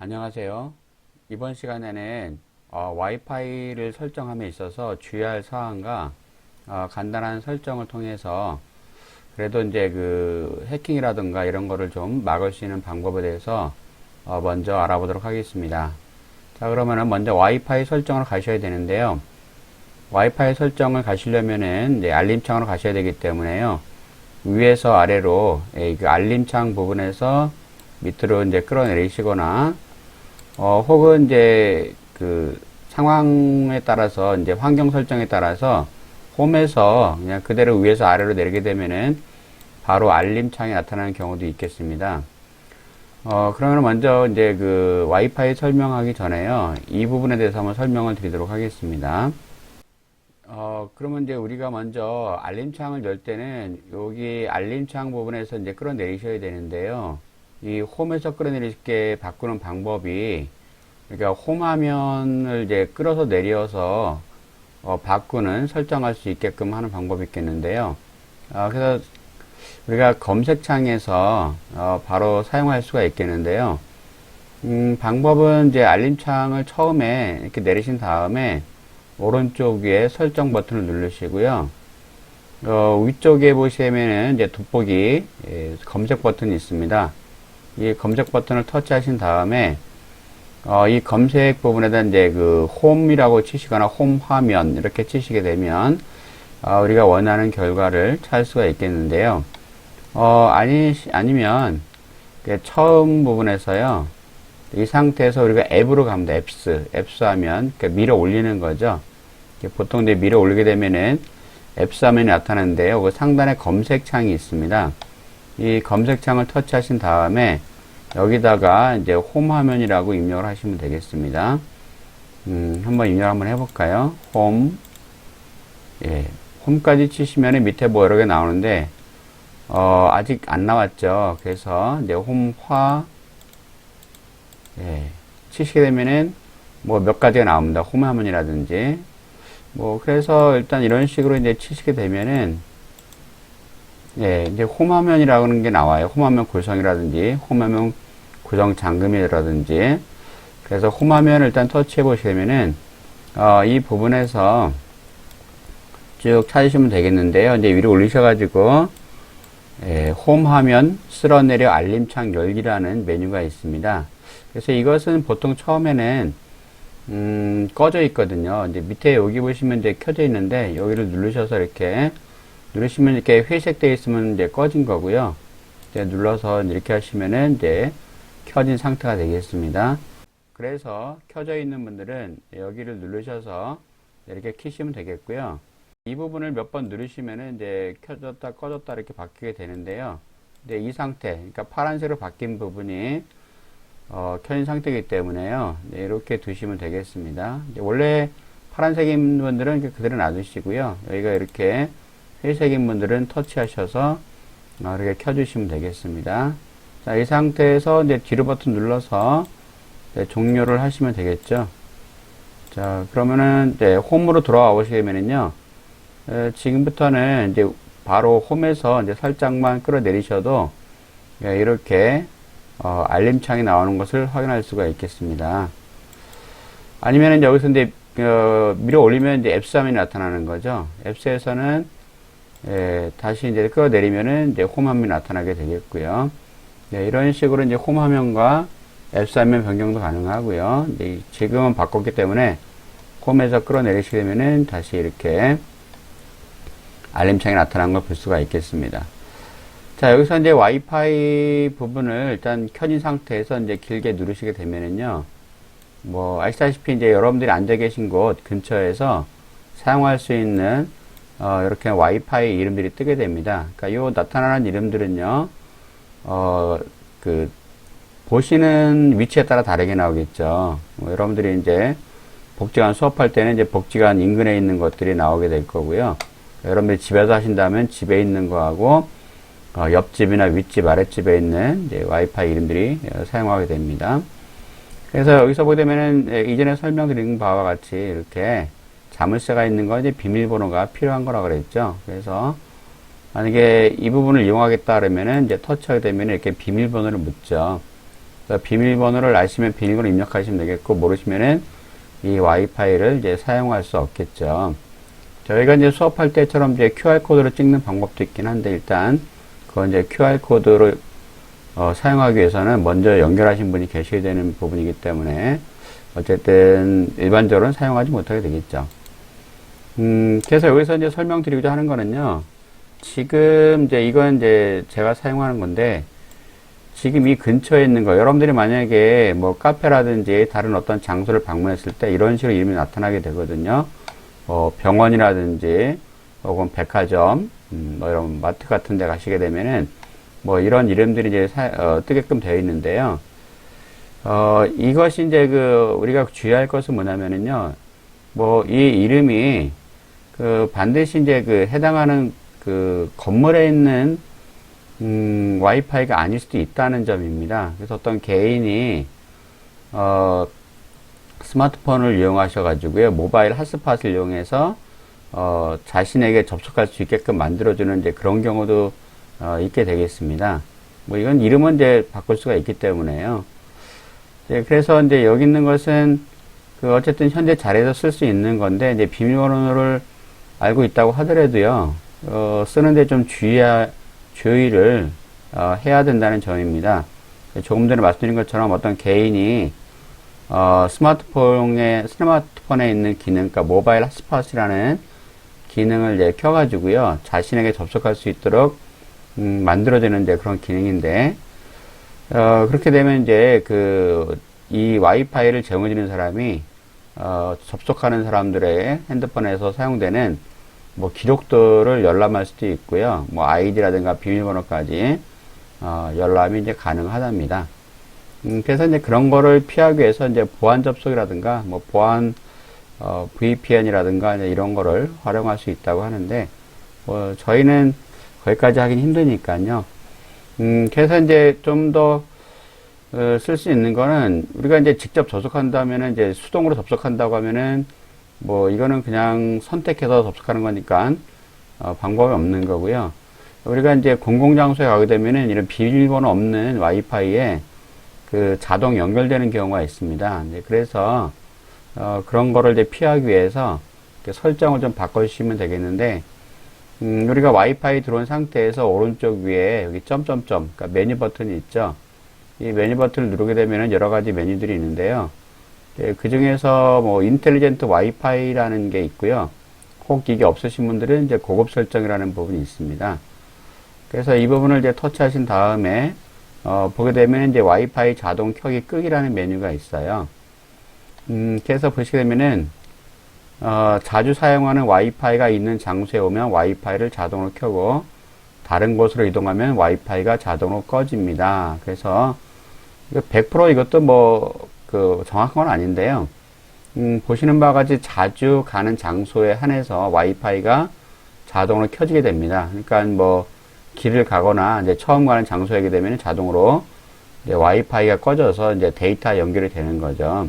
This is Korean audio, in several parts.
안녕하세요. 이번 시간에는 와이파이를 설정함에 있어서 주의할 사항과 간단한 설정을 통해서 그래도 이제 그 해킹이라든가 이런 거를 좀 막을 수 있는 방법에 대해서 먼저 알아보도록 하겠습니다. 자, 그러면은 먼저 와이파이 설정을 가셔야 되는데요. 와이파이 설정을 가시려면은 이제 알림창으로 가셔야 되기 때문에요. 위에서 아래로 그 알림창 부분에서 밑으로 이제 끌어내리시거나 혹은 이제 그 상황에 따라서 이제 환경 설정에 따라서 홈에서 그냥 그대로 위에서 아래로 내리게 되면은 바로 알림창이 나타나는 경우도 있겠습니다. 그러면 먼저 이제 그 와이파이 설명하기 전에요. 이 부분에 대해서 한번 설명을 드리도록 하겠습니다. 그러면 이제 우리가 먼저 알림창을 열 때는 여기 알림창 부분에서 이제 끌어내리셔야 되는데요. 이 홈에서 끌어내리게 바꾸는 방법이 그러니까 홈 화면을 이제 끌어서 내려서 바꾸는 설정할 수 있게끔 하는 방법이 있겠는데요. 그래서 우리가 검색창에서 바로 사용할 수가 있겠는데요. 방법은 이제 알림창을 처음에 이렇게 내리신 다음에 오른쪽 위에 설정 버튼을 누르시고요. 위쪽에 보시면은 이제 돋보기 검색 버튼이 있습니다. 이 검색 버튼을 터치하신 다음에 이 검색 부분에다 이제 그 홈이라고 치시거나 홈 화면 이렇게 치시게 되면 우리가 원하는 결과를 찾을 수가 있겠는데요. 아니면 처음 부분에서요. 이 상태에서 우리가 앱으로 갑니다. 앱스 하면 밀어 올리는 거죠. 보통 이제 밀어 올리게 되면은 앱스 화면이 나타나는데요. 그 상단에 검색창이 있습니다. 이 검색창을 터치하신 다음에 여기다가 이제 홈 화면이라고 입력을 하시면 되겠습니다. 한번 입력 한번 해볼까요? 홈. 예. 홈까지 치시면 밑에 뭐 여러 개 나오는데, 아직 안 나왔죠. 그래서 이제 홈화, 예. 치시게 되면은 뭐 몇 가지가 나옵니다. 홈 화면이라든지. 그래서 일단 이런 식으로 이제 치시게 되면은, 예, 이제 홈화면이라고 하는 게 나와요. 홈화면 구성이라든지, 홈화면 구성 잠금이라든지. 그래서 홈화면을 일단 터치해 보시면은, 이 부분에서 쭉 찾으시면 되겠는데요. 이제 위로 올리셔가지고, 예, 홈화면 쓸어내려 알림창 열기라는 메뉴가 있습니다. 그래서 이것은 보통 처음에는, 꺼져 있거든요. 이제 밑에 여기 보시면 이제 켜져 있는데, 여기를 누르셔서 이렇게, 누르시면 이렇게 회색되어 있으면 이제 꺼진 거고요. 이제 눌러서 이렇게 하시면은 이제 켜진 상태가 되겠습니다. 그래서 켜져 있는 분들은 여기를 누르셔서 이렇게 켜시면 되겠고요. 이 부분을 몇 번 누르시면은 이제 켜졌다 꺼졌다 이렇게 바뀌게 되는데요. 이제 이 상태, 그러니까 파란색으로 바뀐 부분이 켜진 상태이기 때문에요. 이렇게 두시면 되겠습니다. 원래 파란색인 분들은 그대로 놔두시고요. 여기가 이렇게 회색인 분들은 터치하셔서 이렇게 켜주시면 되겠습니다. 자, 이 상태에서 이제 뒤로 버튼 눌러서 종료를 하시면 되겠죠. 자, 그러면은 이제 홈으로 돌아와 보시면은요. 지금부터는 이제 바로 홈에서 이제 살짝만 끌어내리셔도 이렇게 알림창이 나오는 것을 확인할 수가 있겠습니다. 아니면은 여기서 이제 밀어 올리면 이제 앱스 화면이 나타나는 거죠. 앱스에서는 다시 이제 끌어내리면은 이제 홈 화면이 나타나게 되겠고요. 이런 식으로 이제 홈 화면과 앱스 화면 변경도 가능하고요. 지금은 바꿨기 때문에 홈에서 끌어내리시게 되면은 다시 이렇게 알림창이 나타난 걸 볼 수가 있겠습니다. 자, 여기서 이제 와이파이 부분을 일단 켜진 상태에서 이제 길게 누르시게 되면은요. 아시다시피 이제 여러분들이 앉아 계신 곳 근처에서 사용할 수 있는 이렇게 와이파이 이름들이 뜨게 됩니다. 그러니까 요 나타나는 이름들은요, 보시는 위치에 따라 다르게 나오겠죠. 여러분들이 이제 복지관 수업할 때는 이제 복지관 인근에 있는 것들이 나오게 될 거고요. 여러분들이 집에서 하신다면 집에 있는 거하고, 옆집이나 윗집, 아랫집에 있는 이제 와이파이 이름들이 사용하게 됩니다. 그래서 여기서 보게 되면은 이전에 설명드린 바와 같이 이렇게 자물쇠가 있는 거 이제 비밀번호가 필요한 거라 그랬죠. 그래서 만약에 이 부분을 이용하겠다 그러면은 이제 터치하게 되면 이렇게 비밀번호를 묻죠. 비밀번호를 아시면 비밀번호 입력하시면 되겠고, 모르시면은 이 와이파이를 이제 사용할 수 없겠죠. 저희가 이제 수업할 때처럼 이제 QR코드를 찍는 방법도 있긴 한데, 일단, 그건 이제 QR코드를 사용하기 위해서는 먼저 연결하신 분이 계셔야 되는 부분이기 때문에, 어쨌든 일반적으로는 사용하지 못하게 되겠죠. 그래서 여기서 이제 설명드리고자 하는 거는요, 지금 이제 이건 이제 제가 사용하는 건데, 지금 이 근처에 있는 거, 여러분들이 만약에 뭐 카페라든지 다른 어떤 장소를 방문했을 때 이런 식으로 이름이 나타나게 되거든요. 병원이라든지, 혹은 백화점, 뭐 이런 마트 같은 데 가시게 되면은, 뭐 이런 이름들이 이제 뜨게끔 되어 있는데요. 이것이 이제 우리가 주의할 것은 뭐냐면은요, 뭐 이 이름이 반드시 이제 해당하는 건물에 있는 와이파이가 아닐 수도 있다는 점입니다. 그래서 어떤 개인이 스마트폰을 이용하셔가지고요, 모바일 핫스팟을 이용해서 자신에게 접속할 수 있게끔 만들어주는 이제 그런 경우도 있게 되겠습니다. 뭐 이건 이름은 이제 바꿀 수가 있기 때문에요. 네, 그래서 이제 여기 있는 것은 어쨌든 현재 자리에서 쓸 수 있는 건데, 이제 비밀번호를 알고 있다고 하더라도요, 쓰는데 좀 주의를 해야 된다는 점입니다. 조금 전에 말씀드린 것처럼 어떤 개인이 스마트폰에 있는 기능, 그러니까 모바일 핫스팟이라는 기능을 이제 켜가지고요, 자신에게 접속할 수 있도록 만들어지는 이제 그런 기능인데, 그렇게 되면 이제 이 와이파이를 제공해주는 사람이 접속하는 사람들의 핸드폰에서 사용되는 뭐 기록들을 열람할 수도 있고요, 뭐 아이디라든가 비밀번호까지 열람이 이제 가능하답니다. 그래서 이제 그런 거를 피하기 위해서 이제 보안 접속이라든가 뭐 보안 VPN이라든가 이런 거를 활용할 수 있다고 하는데, 저희는 거기까지 하긴 힘드니까요. 그래서 이제 좀 더 쓸 수 있는 거는, 우리가 이제 직접 접속한다면은, 이제 수동으로 접속한다고 하면은 뭐 이거는 그냥 선택해서 접속하는 거니까 방법이 없는 거고요. 우리가 이제 공공장소에 가게 되면은 이런 비밀번호 없는 와이파이에 자동 연결되는 경우가 있습니다. 그래서 그런 거를 이제 피하기 위해서 설정을 좀 바꿔주시면 되겠는데, 우리가 와이파이 들어온 상태에서 오른쪽 위에 여기 점점점, 그러니까 메뉴 버튼이 있죠. 이 메뉴 버튼을 누르게 되면 여러 가지 메뉴들이 있는데요. 그 중에서 뭐 인텔리전트 와이파이라는 게 있고요. 혹 이게 없으신 분들은 이제 고급 설정이라는 부분이 있습니다. 그래서 이 부분을 이제 터치하신 다음에 보게 되면 이제 와이파이 자동 켜기 끄기라는 메뉴가 있어요. 그래서 보시게 되면은 자주 사용하는 와이파이가 있는 장소에 오면 와이파이를 자동으로 켜고, 다른 곳으로 이동하면 와이파이가 자동으로 꺼집니다. 그래서 100% 이것도 뭐 정확한 건 아닌데요. 보시는 바와 같이 자주 가는 장소에 한해서 와이파이가 자동으로 켜지게 됩니다. 그러니까 뭐 길을 가거나 이제 처음 가는 장소에 되면 자동으로 이제 와이파이가 꺼져서 이제 데이터 연결이 되는 거죠.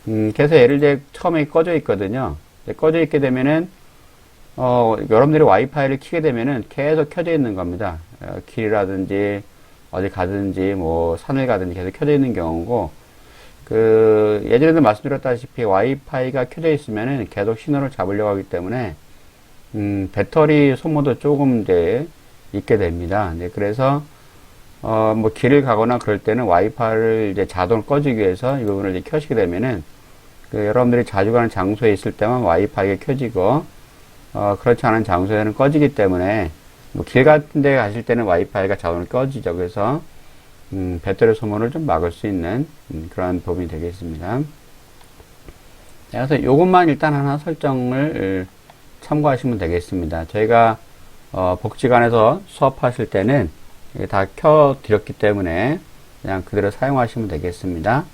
그래서 예를 들어 처음에 꺼져 있거든요. 꺼져 있게 되면은 여러분들이 와이파이를 켜게 되면은 계속 켜져 있는 겁니다. 길이라든지 어디 가든지 뭐 산을 가든지 계속 켜져 있는 경우고, 예전에도 말씀드렸다시피 와이파이가 켜져 있으면은 계속 신호를 잡으려고 하기 때문에 배터리 소모도 조금 이제 있게 됩니다. 그래서 뭐 길을 가거나 그럴 때는 와이파이를 이제 자동으로 꺼주기 위해서 이 부분을 이제 켜시게 되면은 여러분들이 자주 가는 장소에 있을 때만 와이파이가 켜지고, 그렇지 않은 장소에는 꺼지기 때문에, 뭐 길 같은 데 가실 때는 와이파이가 자동으로 꺼지죠. 그래서 배터리 소모를 좀 막을 수 있는 그런 부분이 되겠습니다. 그래서 이것만 일단 하나 설정을 참고하시면 되겠습니다. 저희가 복지관에서 수업하실 때는 다 켜드렸기 때문에 그냥 그대로 사용하시면 되겠습니다.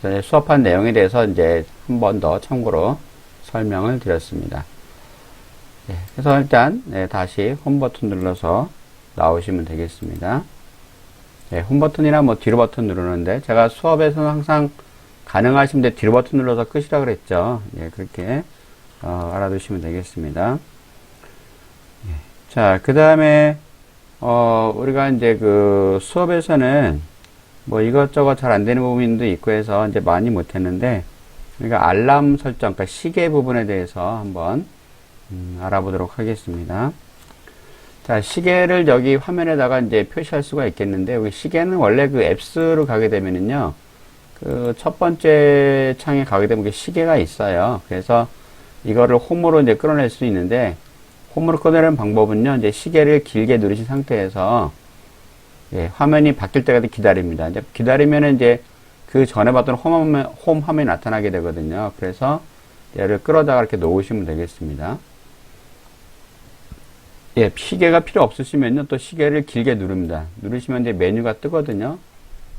그래서 수업한 내용에 대해서 이제 한 번 더 참고로 설명을 드렸습니다. 네, 그래서 일단 다시 홈 버튼 눌러서 나오시면 되겠습니다. 네, 홈 버튼이나 뭐 뒤로 버튼 누르는데, 제가 수업에서는 항상 가능하시면 뒤로 버튼 눌러서 끄시라 그랬죠. 예, 그렇게 알아두시면 되겠습니다. 예, 자, 그 다음에 우리가 이제 수업에서는 뭐 이것저것 잘 안 되는 부분도 있고 해서 이제 많이 못했는데, 우리가 알람 설정, 그러니까 시계 부분에 대해서 한번 알아보도록 하겠습니다. 자, 시계를 여기 화면에다가 이제 표시할 수가 있겠는데, 여기 시계는 원래 그 앱스로 가게 되면은요, 그 첫 번째 창에 가게 되면 시계가 있어요. 그래서 이거를 홈으로 이제 끌어낼 수 있는데, 홈으로 끌어내는 방법은요, 이제 시계를 길게 누르신 상태에서, 예, 화면이 바뀔 때까지 기다립니다. 이제 기다리면은 이제 그 전에 봤던 홈 화면이 나타나게 되거든요. 그래서 얘를 끌어다가 이렇게 놓으시면 되겠습니다. 예, 시계가 필요 없으시면요, 또 시계를 길게 누릅니다. 누르시면 이제 메뉴가 뜨거든요.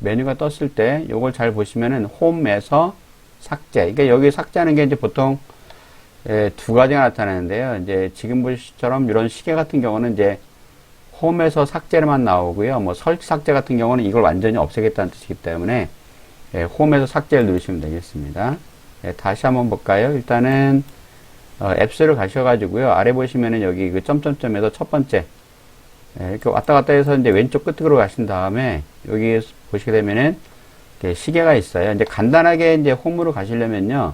메뉴가 떴을 때 요걸 잘 보시면은 홈에서 삭제. 그러니까 여기 삭제하는 게 이제 보통 두 가지가 나타나는데요. 이제 지금 보시처럼 이런 시계 같은 경우는 이제 홈에서 삭제만 나오고요. 뭐 설치 삭제 같은 경우는 이걸 완전히 없애겠다는 뜻이기 때문에 홈에서 삭제를 누르시면 되겠습니다. 다시 한번 볼까요? 일단은 앱스를 가셔가지고요. 아래 보시면은 여기 그 점점점에서 첫 번째 이렇게 왔다 갔다 해서 이제 왼쪽 끝으로 가신 다음에 여기 보시게 되면은 시계가 있어요. 이제 간단하게 이제 홈으로 가시려면요.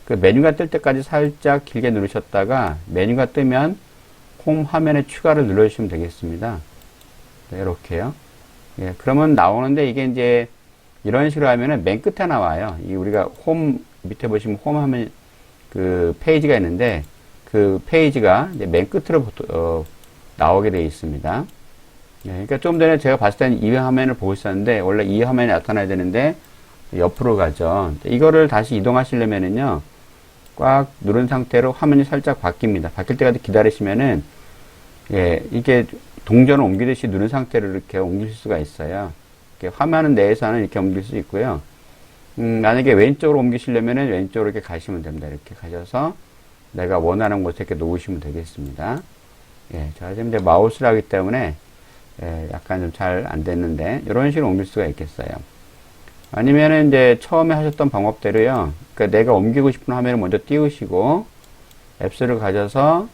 그 메뉴가 뜰 때까지 살짝 길게 누르셨다가 메뉴가 뜨면 홈 화면에 추가를 눌러주시면 되겠습니다. 네, 이렇게요. 예, 그러면 나오는데 이게 이제 이런 식으로 하면은 맨 끝에 나와요. 이 우리가 홈 밑에 보시면 홈 화면 그 페이지가 있는데 그 페이지가 이제 맨 끝으로 나오게 되어 있습니다. 예, 그러니까 좀 전에 제가 봤을 때는 이 화면을 보고 있었는데 원래 이 화면이 나타나야 되는데 옆으로 가죠. 이거를 다시 이동하시려면은요. 꽉 누른 상태로 화면이 살짝 바뀝니다. 바뀔 때까지 기다리시면은 예, 이게 동전을 옮기듯이 누른 상태로 이렇게 옮길 수가 있어요. 이렇게 화면 내에서는 이렇게 옮길 수 있고요. 만약에 왼쪽으로 옮기시려면은 왼쪽으로 이렇게 가시면 됩니다. 이렇게 가셔서 내가 원하는 곳에 이렇게 놓으시면 되겠습니다. 예, 자, 지금 이제 마우스를 하기 때문에 예, 약간 좀 잘 안 됐는데 이런 식으로 옮길 수가 있겠어요. 아니면은 이제 처음에 하셨던 방법대로요. 그러니까 내가 옮기고 싶은 화면을 먼저 띄우시고 앱스를 가져서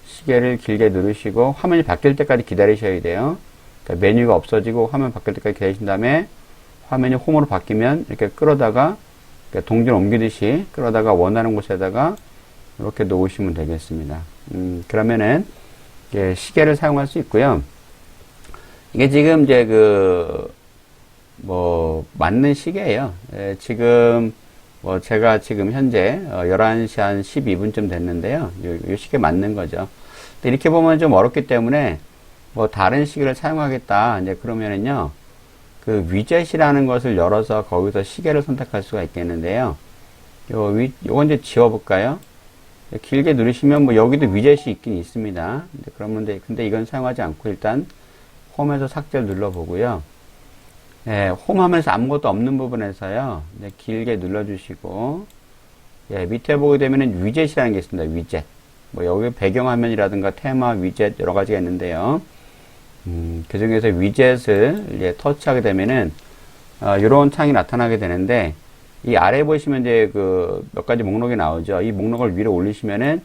시계를 길게 누르시고 화면이 바뀔 때까지 기다리셔야 돼요. 그러니까 메뉴가 없어지고 화면 바뀔 때까지 기다리신 다음에 화면이 홈으로 바뀌면 이렇게 끌어다가 그러니까 동전 옮기듯이 끌어다가 원하는 곳에다가 이렇게 놓으시면 되겠습니다. 그러면은 시계를 사용할 수 있고요. 이게 지금 이제 맞는 시계예요. 예, 지금, 제가 지금 현재, 11시 한 12분쯤 됐는데요. 요 시계 맞는 거죠. 근데 이렇게 보면 좀 어렵기 때문에, 다른 시계를 사용하겠다. 이제 그러면은요, 그 위젯이라는 것을 열어서 거기서 시계를 선택할 수가 있겠는데요. 요건 이제 지워볼까요? 길게 누르시면 여기도 위젯이 있긴 있습니다. 근데 이건 사용하지 않고 일단 홈에서 삭제를 눌러보고요. 예, 홈 화면에서 아무것도 없는 부분에서요, 이제 길게 눌러주시고, 예, 밑에 보게 되면은 위젯이라는 게 있습니다. 위젯. 여기 배경화면이라든가 테마, 위젯 여러 가지가 있는데요. 그 중에서 위젯을 이제 터치하게 되면은, 이런 창이 나타나게 되는데, 이 아래 보시면 이제 몇 가지 목록이 나오죠. 이 목록을 위로 올리시면은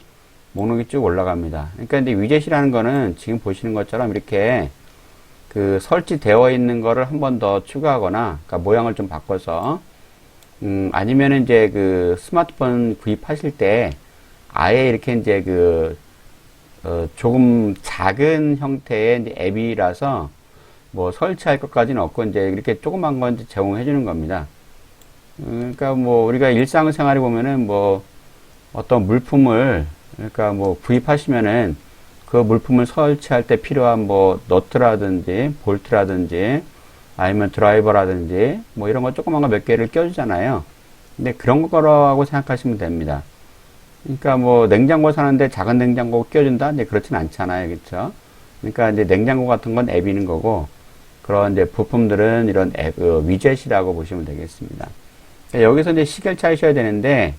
목록이 쭉 올라갑니다. 그러니까 이제 위젯이라는 거는 지금 보시는 것처럼 이렇게 설치되어 있는 거를 한 번 더 추가하거나, 그러니까 모양을 좀 바꿔서, 아니면은 이제 스마트폰 구입하실 때, 아예 이렇게 이제 조금 작은 형태의 이제 앱이라서, 설치할 것까지는 없고, 이제 이렇게 조그만 건 이제 제공해 주는 겁니다. 그러니까 우리가 일상생활에 보면은 어떤 물품을, 그러니까 구입하시면은, 그 물품을 설치할 때 필요한 너트라든지 볼트라든지 아니면 드라이버라든지 이런 거 조그만 거 몇 개를 껴주잖아요. 근데 그런 거라고 생각하시면 됩니다. 그러니까 냉장고 사는데 작은 냉장고 껴준다? 이제 그렇진 않잖아요. 그렇죠? 그러니까 이제 냉장고 같은 건 앱이는 거고 그런 이제 부품들은 이런 앱, 위젯이라고 보시면 되겠습니다. 여기서 이제 시계를 찾으셔야 되는데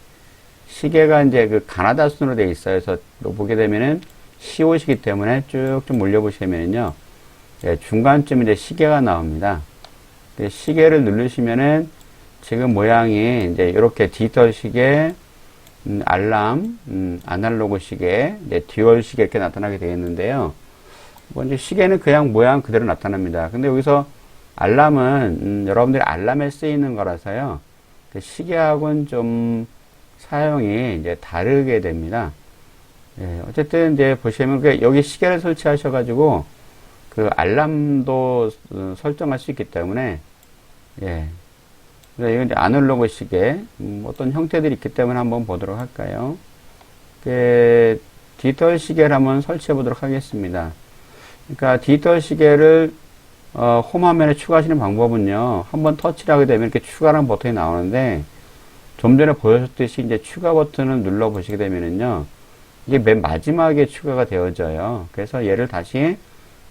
시계가 이제 가나다 순으로 되어 있어요. 그래서 보게 되면은 CO시기 때문에 쭉 좀 올려보시면요. 예, 중간쯤 이제 시계가 나옵니다. 시계를 누르시면은 지금 모양이 이제 이렇게 디지털 시계, 알람, 아날로그 시계, 이제 듀얼 시계 이렇게 나타나게 되겠는데요. 이제 시계는 그냥 모양 그대로 나타납니다. 근데 여기서 알람은 여러분들이 알람에 쓰이는 거라서요. 그 시계하고는 좀 사용이 이제 다르게 됩니다. 예, 어쨌든 이제 보시면 여기 시계를 설치하셔가지고 그 알람도 설정할 수 있기 때문에 예. 이건 이제 아날로그 시계 어떤 형태들이 있기 때문에 한번 보도록 할까요? 그 디지털 시계를 한번 설치해 보도록 하겠습니다. 그러니까 디지털 시계를 홈 화면에 추가하시는 방법은요. 한번 터치를 하게 되면 이렇게 추가라는 버튼이 나오는데 좀 전에 보여줬듯이 이제 추가 버튼을 눌러 보시게 되면은요. 이게 맨 마지막에 추가가 되어져요. 그래서 얘를 다시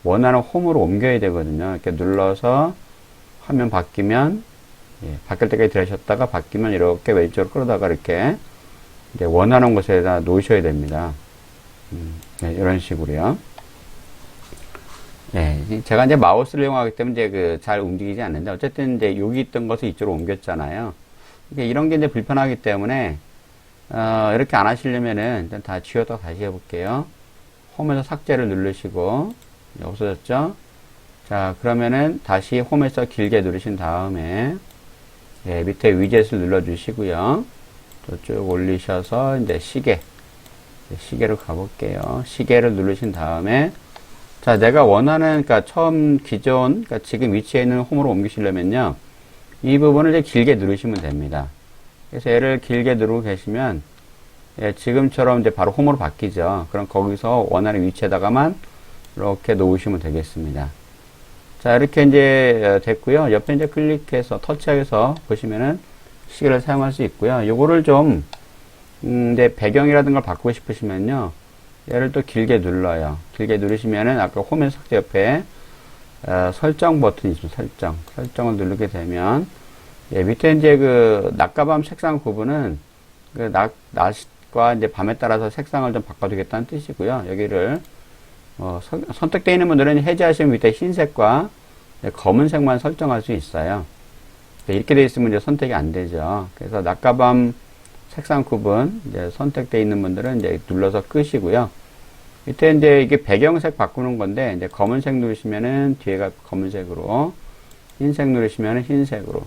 원하는 홈으로 옮겨야 되거든요. 이렇게 눌러서 화면 바뀌면 예, 바뀔 때까지 들으셨다가 바뀌면 이렇게 왼쪽으로 끌어다가 이렇게 이제 원하는 곳에다 놓으셔야 됩니다. 네, 이런 식으로요. 네, 제가 이제 마우스를 이용하기 때문에 이제 잘 움직이지 않는데 어쨌든 이제 여기 있던 것을 이쪽으로 옮겼잖아요. 이런 게 이제 불편하기 때문에 이렇게 안 하시려면은 일단 다 지웠다 다시 해볼게요. 홈에서 삭제를 누르시고 없어졌죠? 자, 그러면은 다시 홈에서 길게 누르신 다음에 예, 밑에 위젯을 눌러주시고요. 쭉 올리셔서 이제 시계로 가볼게요. 시계를 누르신 다음에 자, 내가 원하는 그러니까 처음 기존 그러니까 지금 위치에 있는 홈으로 옮기시려면요. 이 부분을 이제 길게 누르시면 됩니다. 그래서 얘를 길게 누르고 계시면 예, 지금처럼 이제 바로 홈으로 바뀌죠. 그럼 거기서 원하는 위치에다가만 이렇게 놓으시면 되겠습니다. 자, 이렇게 이제 됐고요. 옆에 이제 클릭해서 터치해서 보시면은 시계를 사용할 수 있고요. 요거를 좀 이제 배경이라든가 바꾸고 싶으시면요. 얘를 또 길게 눌러요. 길게 누르시면은 아까 홈에서 삭제 옆에 설정 버튼이 있습니다. 설정을 누르게 되면 예, 밑에 이제 낮과 밤 색상 구분은 낮과 이제 밤에 따라서 색상을 좀 바꿔두겠다는 뜻이고요. 여기를 선택되어 있는 분들은 해제하시면 밑에 흰색과 검은색만 설정할 수 있어요. 이렇게 되어 있으면 이제 선택이 안 되죠. 그래서 낮과 밤 색상 구분 이제 선택되어 있는 분들은 이제 눌러서 끄시고요. 밑에 이제 이게 배경색 바꾸는 건데 이제 검은색 누르시면은 뒤에가 검은색으로 흰색 누르시면은 흰색으로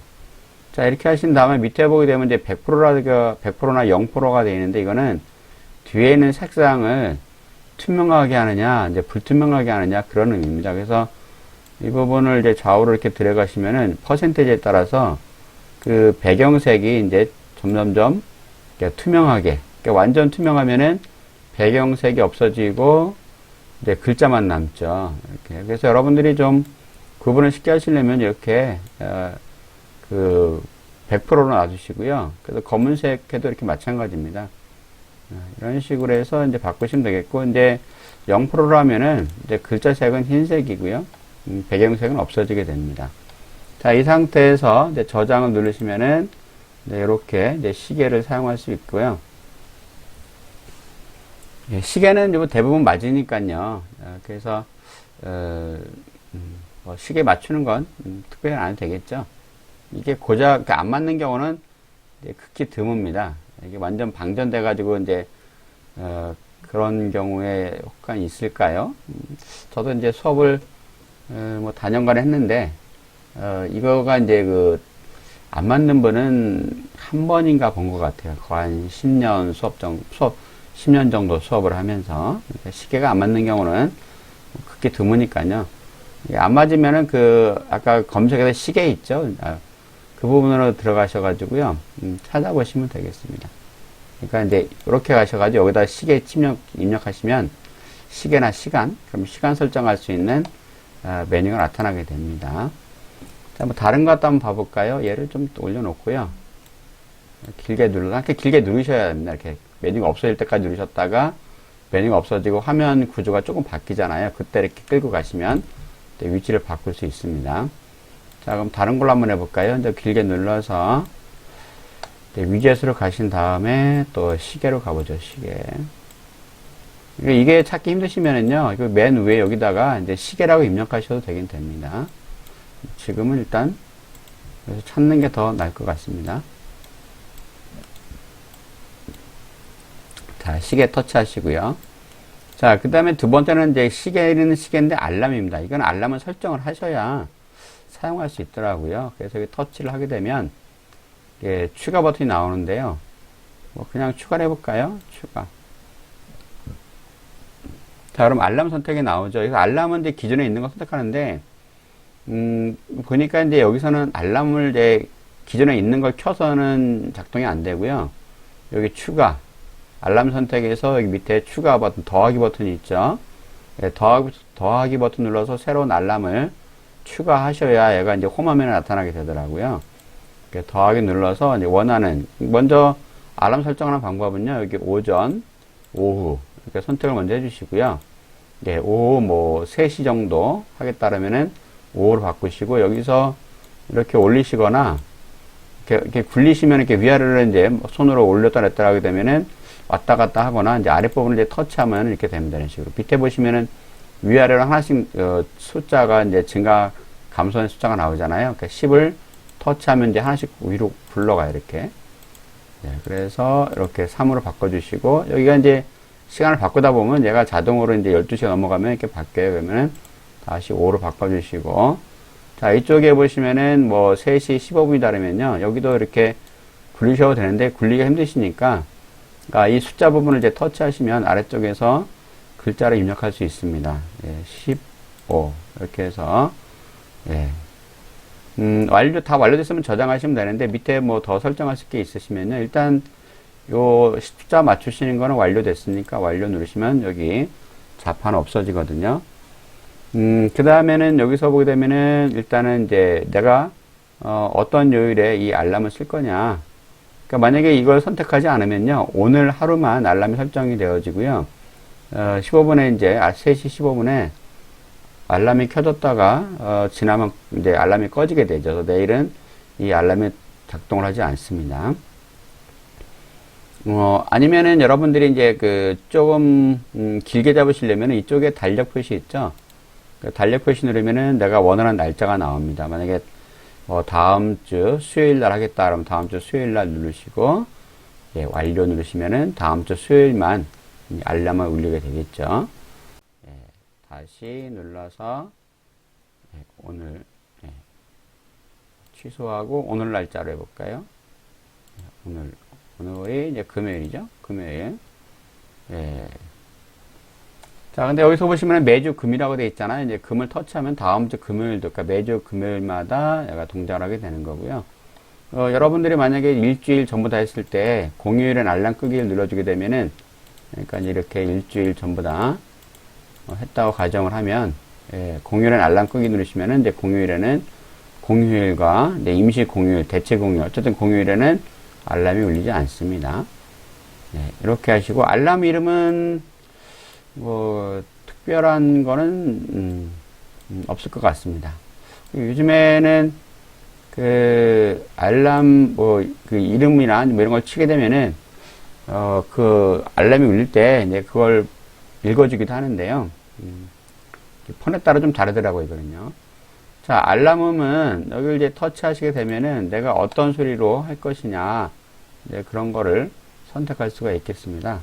자 이렇게 하신 다음에 밑에 보게 되면 이제 100%나 0%가 되어 있는데 이거는 뒤에 있는 색상을 투명하게 하느냐 이제 불투명하게 하느냐 그런 의미입니다. 그래서 이 부분을 이제 좌우로 이렇게 들어가시면은 퍼센테이지에 따라서 그 배경색이 이제 점점점 투명하게 완전 투명하면은 배경색이 없어지고 이제 글자만 남죠. 이렇게 그래서 여러분들이 좀 구분을 쉽게 하시려면 이렇게 100%로 놔두시고요. 그래서 검은색 해도 이렇게 마찬가지입니다. 이런 식으로 해서 이제 바꾸시면 되겠고 이제 0%로 하면은 이제 글자색은 흰색이고요. 배경색은 없어지게 됩니다. 자, 이 상태에서 이제 저장을 누르시면은 네, 이렇게 이제 시계를 사용할 수 있고요. 예, 시계는 대부분 맞으니까요. 그래서 시계 맞추는 건 특별히 안 해도 되겠죠. 이게 고작 안 맞는 경우는 극히 드뭅니다. 이게 완전 방전돼 가지고 이제 그런 경우에 혹한 있을까요? 저도 이제 수업을 뭐 다년간 했는데 이거가 이제 안 맞는 분은 한 번인가 본 것 같아요. 거의 한 10년 10년 정도 수업을 하면서. 그러니까 시계가 안 맞는 경우는 극히 드무니까요. 안 맞으면은 아까 검색에서 시계 있죠? 그 부분으로 들어가셔가지고요. 찾아보시면 되겠습니다. 그러니까 이제 이렇게 가셔가지고 여기다 시계 입력하시면 시계나 시간, 그럼 시간 설정할 수 있는 메뉴가 나타나게 됩니다. 자, 뭐 다른 것도 한번 봐볼까요? 얘를 좀 올려놓고요. 길게 누르셔야 됩니다. 이렇게 메뉴가 없어질 때까지 누르셨다가 메뉴가 없어지고 화면 구조가 조금 바뀌잖아요. 그때 이렇게 끌고 가시면 위치를 바꿀 수 있습니다. 자, 그럼 다른 걸로 한번 해볼까요? 이제 길게 눌러서 위젯으로 가신 다음에 또 시계로 가보죠. 시계. 이게 찾기 힘드시면은요, 맨 위에 여기다가 이제 시계라고 입력하셔도 되긴 됩니다. 지금은 일단 여기서 찾는 게 더 나을 것 같습니다. 자, 시계 터치하시고요. 자, 그 다음에 두 번째는 이제 시계는 시계인데 알람입니다. 이건 알람을 설정을 하셔야 사용할 수 있더라고요. 그래서 여기 터치를 하게 되면 예, 추가 버튼이 나오는데요. 뭐 그냥 추가를 해볼까요? 추가. 자, 그럼 알람 선택이 나오죠. 그래서 알람은 이제 기존에 있는 거 선택하는데, 보니까 이제 여기서는 알람을 이제 기존에 있는 걸 켜서는 작동이 안 되고요. 여기 추가. 알람 선택에서 여기 밑에 추가 버튼, 더하기 버튼이 있죠. 예, 더하기 버튼 눌러서 새로운 알람을 추가하셔야 얘가 이제 홈화면에 나타나게 되더라고요. 이렇게 더하기 눌러서 이제 원하는, 먼저 알람 설정하는 방법은요, 여기 오전, 오후, 이렇게 선택을 먼저 해주시고요. 예, 오후 뭐 3시 정도 하겠다라면은 오후로 바꾸시고, 여기서 이렇게 올리시거나, 이렇게 굴리시면 이렇게 위아래로 이제 손으로 올렸다 냈다 하게 되면은 왔다 갔다 하거나 이제 아랫부분을 이제 터치하면 이렇게 됩니다. 이런 식으로. 밑에 보시면은 위아래로 하나씩 숫자가 이제 증가, 감소하는 숫자가 나오잖아요. 그러니까 10을 터치하면 이제 하나씩 위로 굴러가요. 이렇게. 네, 그래서 이렇게 3으로 바꿔주시고, 여기가 이제 시간을 바꾸다 보면 얘가 자동으로 이제 12시가 넘어가면 이렇게 바뀌어요. 그러면은 다시 5로 바꿔주시고, 자, 이쪽에 보시면은 뭐 3시 15분이 다르면요. 여기도 이렇게 굴리셔도 되는데 굴리기가 힘드시니까, 그러니까 이 숫자 부분을 이제 터치하시면 아래쪽에서 글자를 입력할 수 있습니다. 예, 15. 이렇게 해서, 예. 다 완료됐으면 저장하시면 되는데, 밑에 뭐 더 설정하실 게 있으시면요. 일단, 요 숫자 맞추시는 거는 완료됐으니까 완료 누르시면 여기 자판 없어지거든요. 그 다음에는 여기서 보게 되면은 일단은 이제 내가, 어떤 요일에 이 알람을 쓸 거냐. 그러니까 만약에 이걸 선택하지 않으면요. 오늘 하루만 알람이 설정이 되어지고요. 15분에 이제, 3시 15분에 알람이 켜졌다가 지나면 이제 알람이 꺼지게 되죠. 그래서 내일은 이 알람이 작동을 하지 않습니다. 아니면은 여러분들이 이제 조금 길게 잡으시려면 이쪽에 달력 표시 있죠. 그 달력 표시 누르면은 내가 원하는 날짜가 나옵니다. 만약에 다음 주 수요일 날 하겠다 그러면 다음 주 수요일 날 누르시고, 예, 완료 누르시면은 다음 주 수요일만 알람을 울리게 되겠죠. 다시 눌러서 오늘 취소하고 오늘 날짜로 해볼까요? 오늘이 이제 금요일이죠. 금요일. 예. 자, 근데 여기서 보시면 매주 금이라고 되어 있잖아요. 이제 금을 터치하면 다음 주 금요일도, 그러니까 매주 금요일마다 얘가 동작을 하게 되는 거고요. 여러분들이 만약에 일주일 전부 다 했을 때 공휴일엔 알람 끄기를 눌러주게 되면은, 그러니까 이렇게 일주일 전부 다 했다고 가정을 하면, 예, 공휴일엔 알람 끄기 누르시면은 이제 공휴일에는 공휴일과 이제 임시 공휴일, 대체 공휴일, 어쨌든 공휴일에는 알람이 울리지 않습니다. 네, 이렇게 하시고, 알람 이름은 뭐 특별한 거는 없을 것 같습니다. 요즘에는 알람 이름이나 뭐 이런 걸 치게 되면은 알람이 울릴 때 이제 그걸 읽어주기도 하는데요. 폰에 따라 좀 다르더라고요, 이거는요. 자, 알람음은 여기를 이제 터치하시게 되면은 내가 어떤 소리로 할 것이냐, 이제 그런 거를 선택할 수가 있겠습니다.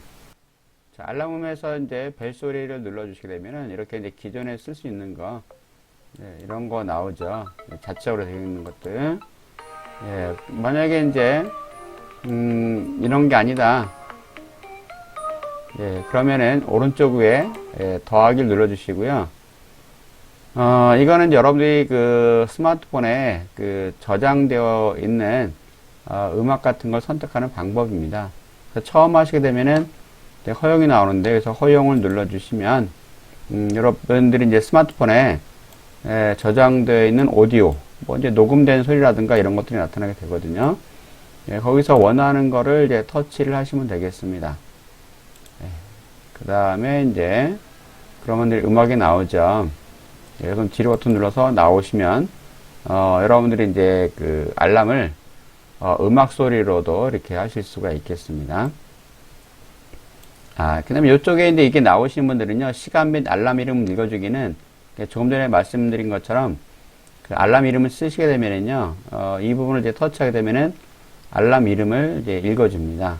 자, 알람음에서 이제 벨소리를 눌러주시게 되면은 이렇게 이제 기존에 쓸 수 있는 거, 네, 이런 거 나오죠. 자체적으로 되어 있는 것들. 예, 만약에 이제, 이런 게 아니다. 예, 그러면은 오른쪽 위에 더하기를 눌러주시고요. 이거는 여러분들이 스마트폰에 저장되어 있는 음악 같은 걸 선택하는 방법입니다. 처음 하시게 되면은 허용이 나오는데, 그래서 허용을 눌러주시면 여러분들이 이제 스마트폰에 저장되어 있는 오디오, 뭐 이제 녹음된 소리라든가 이런 것들이 나타나게 되거든요. 예, 거기서 원하는 거를 이제 터치를 하시면 되겠습니다. 그 다음에 이제 그러면 음악이 나오죠. 예, 그럼 뒤로 버튼 눌러서 나오시면 여러분들이 이제 알람을 음악 소리로도 이렇게 하실 수가 있겠습니다. 그 다음에 이쪽에 이제 이게 나오시는 분들은요, 시간 및 알람 이름 읽어주기는 조금 전에 말씀드린 것처럼 알람 이름을 쓰시게 되면은요, 이 부분을 이제 터치하게 되면은 알람 이름을 이제 읽어줍니다.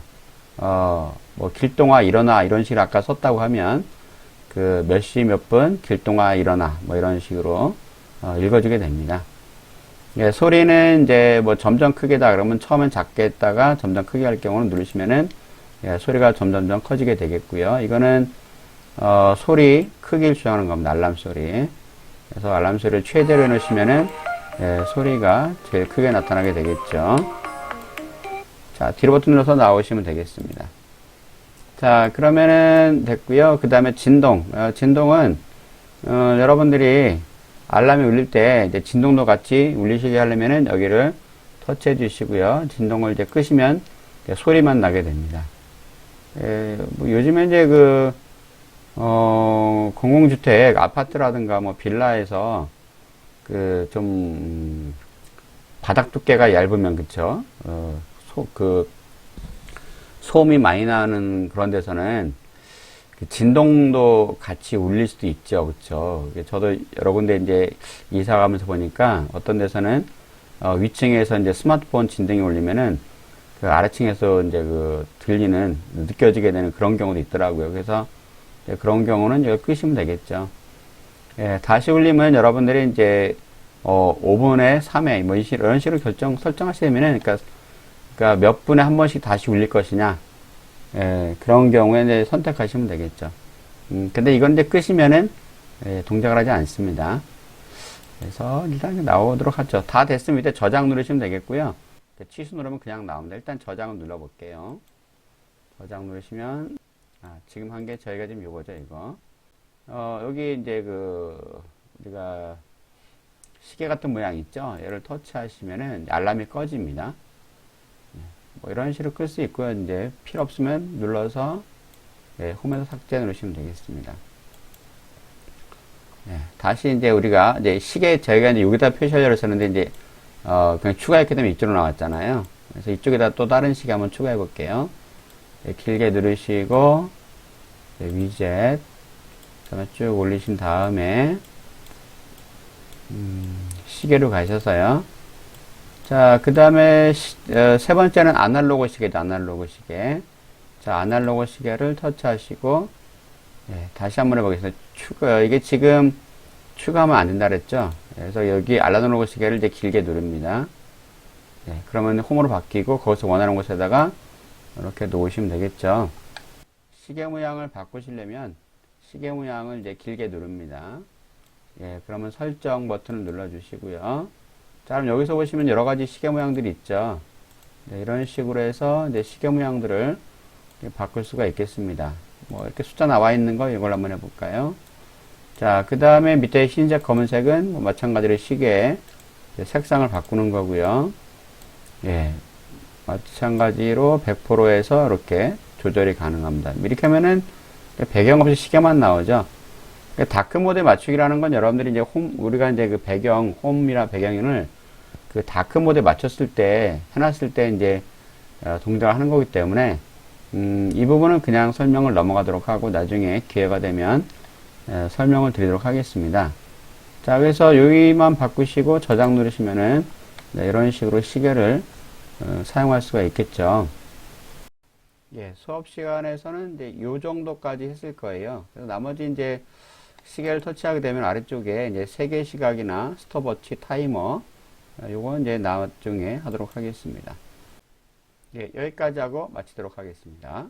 뭐 길동아 일어나 이런 식으로 아까 썼다고 하면 몇 시 몇 분 길동아 일어나 뭐 이런 식으로 읽어주게 됩니다. 예, 소리는 이제 뭐 점점 크게다 그러면 처음엔 작게 했다가 점점 크게 할 경우는 누르시면은 예, 소리가 점점점 커지게 되겠고요. 이거는 소리 크기를 조정하는 겁니다. 알람 소리. 그래서 알람 소리를 최대로 해놓으시면은 예, 소리가 제일 크게 나타나게 되겠죠. 자, 뒤로 버튼 눌러서 나오시면 되겠습니다. 자, 그러면은 됐고요. 그 다음에 진동. 진동은 여러분들이 알람이 울릴 때 이제 진동도 같이 울리시게 하려면은 여기를 터치해 주시고요. 진동을 이제 끄시면 이제 소리만 나게 됩니다. 뭐 요즘에 이제 공공주택, 아파트라든가 뭐 빌라에서 바닥 두께가 얇으면, 그쵸? 소음이 많이 나는 그런 데서는 진동도 같이 울릴 수도 있죠. 그쵸? 저도 여러 군데 이제 이사 가면서 보니까 어떤 데서는 위층에서 이제 스마트폰 진동이 울리면은 그 아래층에서 이제 느껴지게 되는 그런 경우도 있더라고요. 그래서 그런 경우는 이거 끄시면 되겠죠. 예, 다시 울리면 여러분들이 이제 5분에 3회 뭐 이런 식으로 설정하시면은 그러니까 몇 분에 한 번씩 다시 울릴 것이냐, 예, 그런 경우에 이제 선택하시면 되겠죠. 근데 이건 이제 끄시면은 예, 동작을 하지 않습니다. 그래서 일단 나오도록 하죠. 다 됐으면 이제 저장 누르시면 되겠고요. 취소 누르면 그냥 나옵니다. 일단 저장을 눌러볼게요. 저장 누르시면 지금 한 게 저희가 지금 요거죠, 이거. 여기 이제 우리가 시계 같은 모양 있죠? 얘를 터치하시면은 알람이 꺼집니다. 뭐 이런 식으로 끌 수 있고요. 이제 필요 없으면 눌러서 홈에서 삭제 누르시면 되겠습니다. 다시 이제 우리가 이제 저희가 이제 여기다 표시하려고 했었는데 이제 그냥 추가했기 때문에 이쪽으로 나왔잖아요. 그래서 이쪽에다 또 다른 시계 한번 추가해 볼게요. 길게 누르시고 위젯 그다음에 쭉 올리신 다음에 시계로 가셔서요. 자, 그 다음에 세 번째는 아날로그 시계죠. 아날로그 시계. 자, 아날로그 시계를 터치하시고 다시 한번 해보겠습니다. 이게 지금 추가하면 안 된다 그랬죠. 그래서 여기 아날로그 시계를 이제 길게 누릅니다. 그러면 홈으로 바뀌고 거기서 원하는 곳에다가 이렇게 놓으시면 되겠죠. 시계 모양을 바꾸시려면 시계 모양을 이제 길게 누릅니다. 그러면 설정 버튼을 눌러주시고요. 자, 그럼 여기서 보시면 여러 가지 시계 모양들이 있죠. 이런 식으로 해서 이제 시계 모양들을 바꿀 수가 있겠습니다. 뭐 이렇게 숫자 나와 있는 거 이걸 한번 해볼까요? 자, 그 다음에 밑에 흰색, 검은색은 뭐 마찬가지로 시계 색상을 바꾸는 거고요. 마찬가지로 100%에서 이렇게 조절이 가능합니다. 이렇게 하면은 배경 없이 시계만 나오죠. 다크 모드에 맞추기라는 건 여러분들이 이제 우리가 이제 홈이나 배경을 다크 모드에 맞췄을 때, 해놨을 때 이제 동작을 하는 거기 때문에, 이 부분은 그냥 설명을 넘어가도록 하고 나중에 기회가 되면 설명을 드리도록 하겠습니다. 자, 그래서 여기만 바꾸시고 저장 누르시면은 이런 식으로 시계를 사용할 수가 있겠죠. 수업 시간에서는 이제 요 정도까지 했을 거예요. 그래서 나머지 이제 시계를 터치하게 되면 아래쪽에 이제 세계 시각이나 스톱워치, 타이머, 요건 이제 나중에 하도록 하겠습니다. 여기까지 하고 마치도록 하겠습니다.